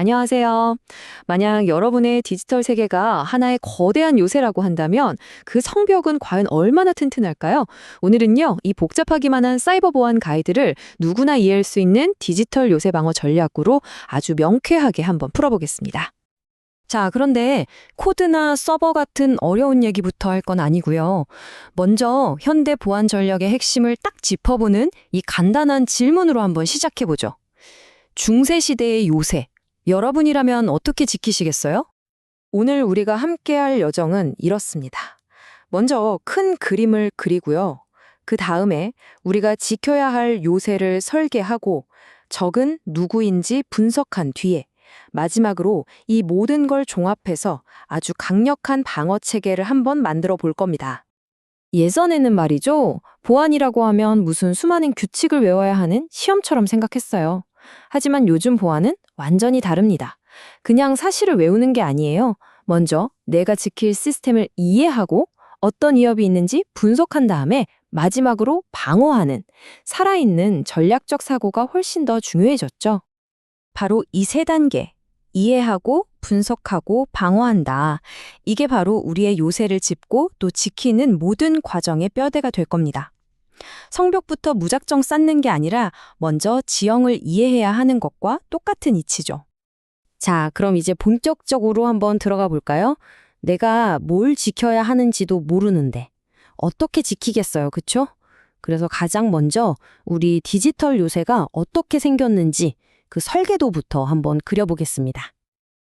안녕하세요. 만약 여러분의 디지털 세계가 하나의 거대한 요새라고 한다면 그 성벽은 과연 얼마나 튼튼할까요? 오늘은요, 이 복잡하기만 한 사이버 보안 가이드를 누구나 이해할 수 있는 디지털 요새 방어 전략으로 아주 명쾌하게 한번 풀어보겠습니다. 자, 그런데 코드나 서버 같은 어려운 얘기부터 할 건 아니고요. 먼저 현대 보안 전략의 핵심을 딱 짚어보는 이 간단한 질문으로 한번 시작해보죠. 중세 시대의 요새, 여러분이라면 어떻게 지키시겠어요? 오늘 우리가 함께할 여정은 이렇습니다. 먼저 큰 그림을 그리고요. 그 다음에 우리가 지켜야 할 요새를 설계하고 적은 누구인지 분석한 뒤에 마지막으로 이 모든 걸 종합해서 아주 강력한 방어 체계를 한번 만들어 볼 겁니다. 예전에는 말이죠. 보안이라고 하면 무슨 수많은 규칙을 외워야 하는 시험처럼 생각했어요. 하지만 요즘 보안은 완전히 다릅니다. 그냥 사실을 외우는 게 아니에요. 먼저 내가 지킬 시스템을 이해하고 어떤 위협이 있는지 분석한 다음에 마지막으로 방어하는 살아있는 전략적 사고가 훨씬 더 중요해졌죠. 바로 이 세 단계, 이해하고 분석하고 방어한다. 이게 바로 우리의 요새를 짚고 또 지키는 모든 과정의 뼈대가 될 겁니다. 성벽부터 무작정 쌓는 게 아니라 먼저 지형을 이해해야 하는 것과 똑같은 이치죠. 자, 그럼 이제 본격적으로 한번 들어가 볼까요? 내가 뭘 지켜야 하는지도 모르는데 어떻게 지키겠어요, 그쵸? 그래서 가장 먼저 우리 디지털 요새가 어떻게 생겼는지 그 설계도부터 한번 그려보겠습니다.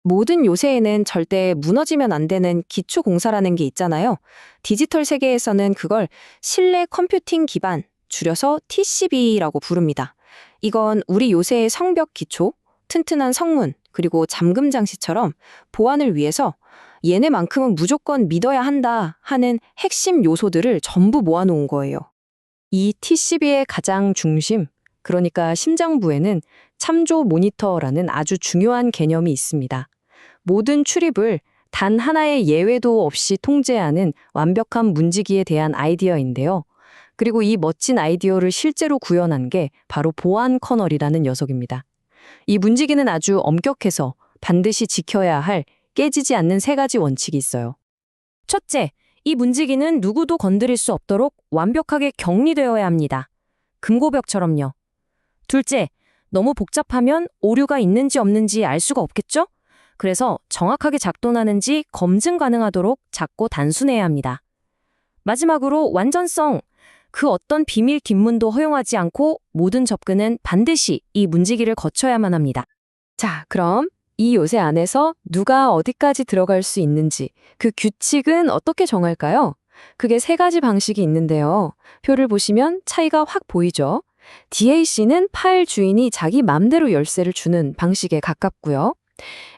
모든 요새에는 절대 무너지면 안 되는 기초 공사라는 게 있잖아요. 디지털 세계에서는 그걸 실내 컴퓨팅 기반, 줄여서 TCB라고 부릅니다. 이건 우리 요새의 성벽 기초, 튼튼한 성문, 그리고 잠금 장치처럼 보안을 위해서 얘네만큼은 무조건 믿어야 한다 하는 핵심 요소들을 전부 모아놓은 거예요. 이 TCB의 가장 중심, 그러니까 심장부에는 참조 모니터라는 아주 중요한 개념이 있습니다. 모든 출입을 단 하나의 예외도 없이 통제하는 완벽한 문지기에 대한 아이디어인데요. 그리고 이 멋진 아이디어를 실제로 구현한 게 바로 보안 커널이라는 녀석입니다. 이 문지기는 아주 엄격해서 반드시 지켜야 할 깨지지 않는 세 가지 원칙이 있어요. 첫째, 이 문지기는 누구도 건드릴 수 없도록 완벽하게 격리되어야 합니다. 금고벽처럼요. 둘째, 너무 복잡하면 오류가 있는지 없는지 알 수가 없겠죠? 그래서 정확하게 작동하는지 검증 가능하도록 작고 단순해야 합니다. 마지막으로 완전성, 그 어떤 비밀 뒷문도 허용하지 않고 모든 접근은 반드시 이 문지기를 거쳐야만 합니다. 자, 그럼 이 요새 안에서 누가 어디까지 들어갈 수 있는지 그 규칙은 어떻게 정할까요? 그게 세 가지 방식이 있는데요. 표를 보시면 차이가 확 보이죠? DAC는 파일 주인이 자기 맘대로 열쇠를 주는 방식에 가깝고요.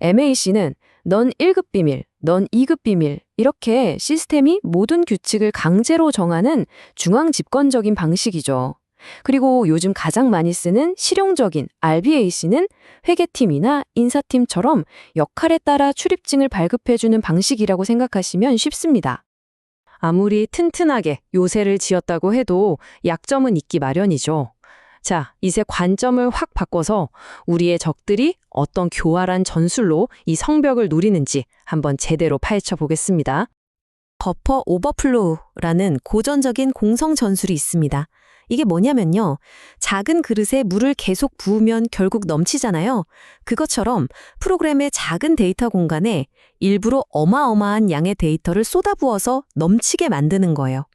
MAC는 넌 1급 비밀, 넌 2급 비밀 이렇게 시스템이 모든 규칙을 강제로 정하는 중앙 집권적인 방식이죠. 그리고 요즘 가장 많이 쓰는 실용적인 RBAC는 회계팀이나 인사팀처럼 역할에 따라 출입증을 발급해주는 방식이라고 생각하시면 쉽습니다. 아무리 튼튼하게 요새를 지었다고 해도 약점은 있기 마련이죠. 자, 이제 관점을 확 바꿔서 우리의 적들이 어떤 교활한 전술로 이 성벽을 노리는지 한번 제대로 파헤쳐 보겠습니다. 버퍼 오버플로우라는 고전적인 공성 전술이 있습니다. 이게 뭐냐면요. 작은 그릇에 물을 계속 부으면 결국 넘치잖아요. 그것처럼 프로그램의 작은 데이터 공간에 일부러 어마어마한 양의 데이터를 쏟아부어서 넘치게 만드는 거예요.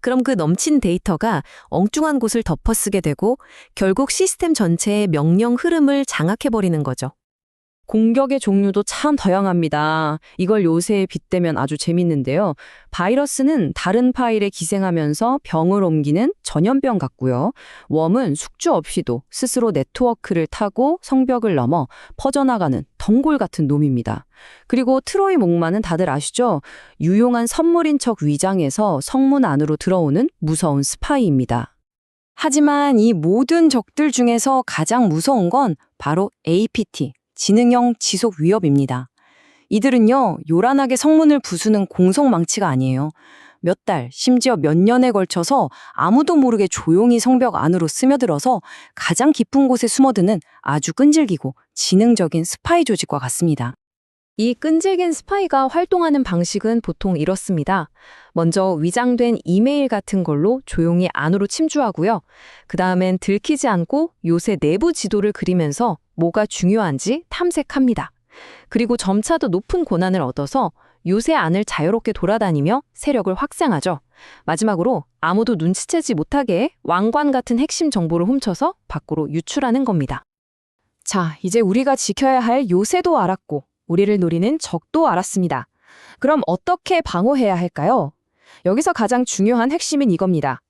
그럼 그 넘친 데이터가 엉뚱한 곳을 덮어쓰게 되고 결국 시스템 전체의 명령 흐름을 장악해버리는 거죠. 공격의 종류도 참 다양합니다. 이걸 요새에 빗대면 아주 재밌는데요. 바이러스는 다른 파일에 기생하면서 병을 옮기는 전염병 같고요. 웜은 숙주 없이도 스스로 네트워크를 타고 성벽을 넘어 퍼져나가는 덩골 같은 놈입니다. 그리고 트로이 목마는 다들 아시죠? 유용한 선물인 척 위장해서 성문 안으로 들어오는 무서운 스파이입니다. 하지만 이 모든 적들 중에서 가장 무서운 건 바로 APT. 지능형 지속 위협입니다. 이들은요, 요란하게 성문을 부수는 공성망치가 아니에요. 몇 달, 심지어 몇 년에 걸쳐서 아무도 모르게 조용히 성벽 안으로 스며들어서 가장 깊은 곳에 숨어드는 아주 끈질기고 지능적인 스파이 조직과 같습니다. 이 끈질긴 스파이가 활동하는 방식은 보통 이렇습니다. 먼저 위장된 이메일 같은 걸로 조용히 안으로 침투하고요. 그 다음엔 들키지 않고 요새 내부 지도를 그리면서 뭐가 중요한지 탐색합니다. 그리고 점차 더 높은 권한을 얻어서 요새 안을 자유롭게 돌아다니며 세력을 확장하죠. 마지막으로 아무도 눈치채지 못하게 왕관 같은 핵심 정보를 훔쳐서 밖으로 유출하는 겁니다. 자, 이제 우리가 지켜야 할 요새도 알았고 우리를 노리는 적도 알았습니다. 그럼 어떻게 방어해야 할까요? 여기서 가장 중요한 핵심은 이겁니다.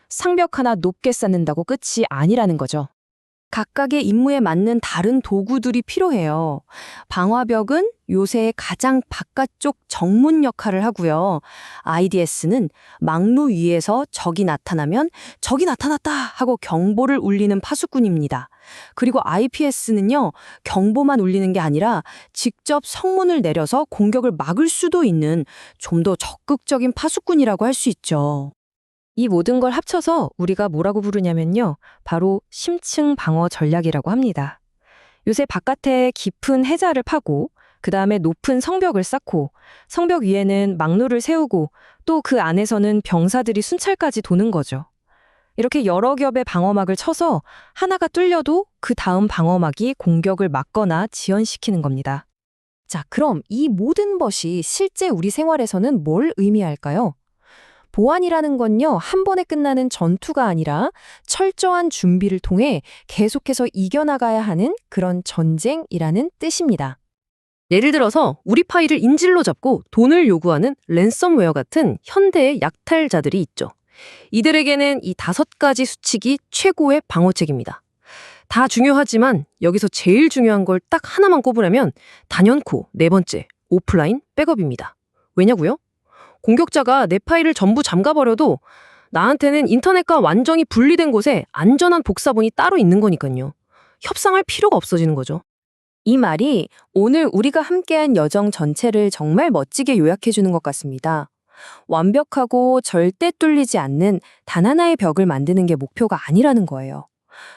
상벽 하나 높게 쌓는다고 끝이 아니라는 거죠. 각각의 임무에 맞는 다른 도구들이 필요해요. 방화벽은 요새의 가장 바깥쪽 정문 역할을 하고요. IDS는 막루 위에서 적이 나타나면 적이 나타났다 하고 경보를 울리는 파수꾼입니다. 그리고 IPS는요, 경보만 울리는 게 아니라 직접 성문을 내려서 공격을 막을 수도 있는 좀 더 적극적인 파수꾼이라고 할 수 있죠. 이 모든 걸 합쳐서 우리가 뭐라고 부르냐면요. 바로 심층 방어 전략이라고 합니다. 요새 바깥에 깊은 해자를 파고 그 다음에 높은 성벽을 쌓고 성벽 위에는 막루를 세우고 또 그 안에서는 병사들이 순찰까지 도는 거죠. 이렇게 여러 겹의 방어막을 쳐서 하나가 뚫려도 그 다음 방어막이 공격을 막거나 지연시키는 겁니다. 자, 그럼 이 모든 것이 실제 우리 생활에서는 뭘 의미할까요? 보안이라는 건요, 한 번에 끝나는 전투가 아니라 철저한 준비를 통해 계속해서 이겨나가야 하는 그런 전쟁이라는 뜻입니다. 예를 들어서 우리 파일을 인질로 잡고 돈을 요구하는 랜섬웨어 같은 현대의 약탈자들이 있죠. 이들에게는 이 5가지 수칙이 최고의 방어책입니다. 다 중요하지만 여기서 제일 중요한 걸 딱 하나만 꼽으라면 단연코 4번째, 오프라인 백업입니다. 왜냐고요? 공격자가 내 파일을 전부 잠가버려도 나한테는 인터넷과 완전히 분리된 곳에 안전한 복사본이 따로 있는 거니까요. 협상할 필요가 없어지는 거죠. 이 말이 오늘 우리가 함께한 여정 전체를 정말 멋지게 요약해주는 것 같습니다. 완벽하고 절대 뚫리지 않는 단 하나의 벽을 만드는 게 목표가 아니라는 거예요.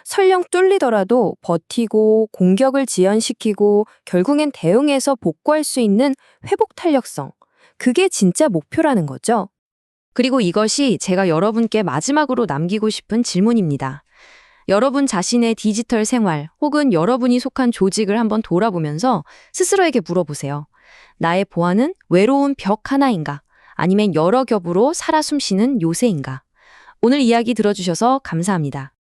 설령 뚫리더라도 버티고 공격을 지연시키고 결국엔 대응해서 복구할 수 있는 회복 탄력성. 그게 진짜 목표라는 거죠. 그리고 이것이 제가 여러분께 마지막으로 남기고 싶은 질문입니다. 여러분 자신의 디지털 생활 혹은 여러분이 속한 조직을 한번 돌아보면서 스스로에게 물어보세요. 나의 보안은 외로운 벽 하나인가? 아니면 여러 겹으로 살아 숨쉬는 요새인가? 오늘 이야기 들어주셔서 감사합니다.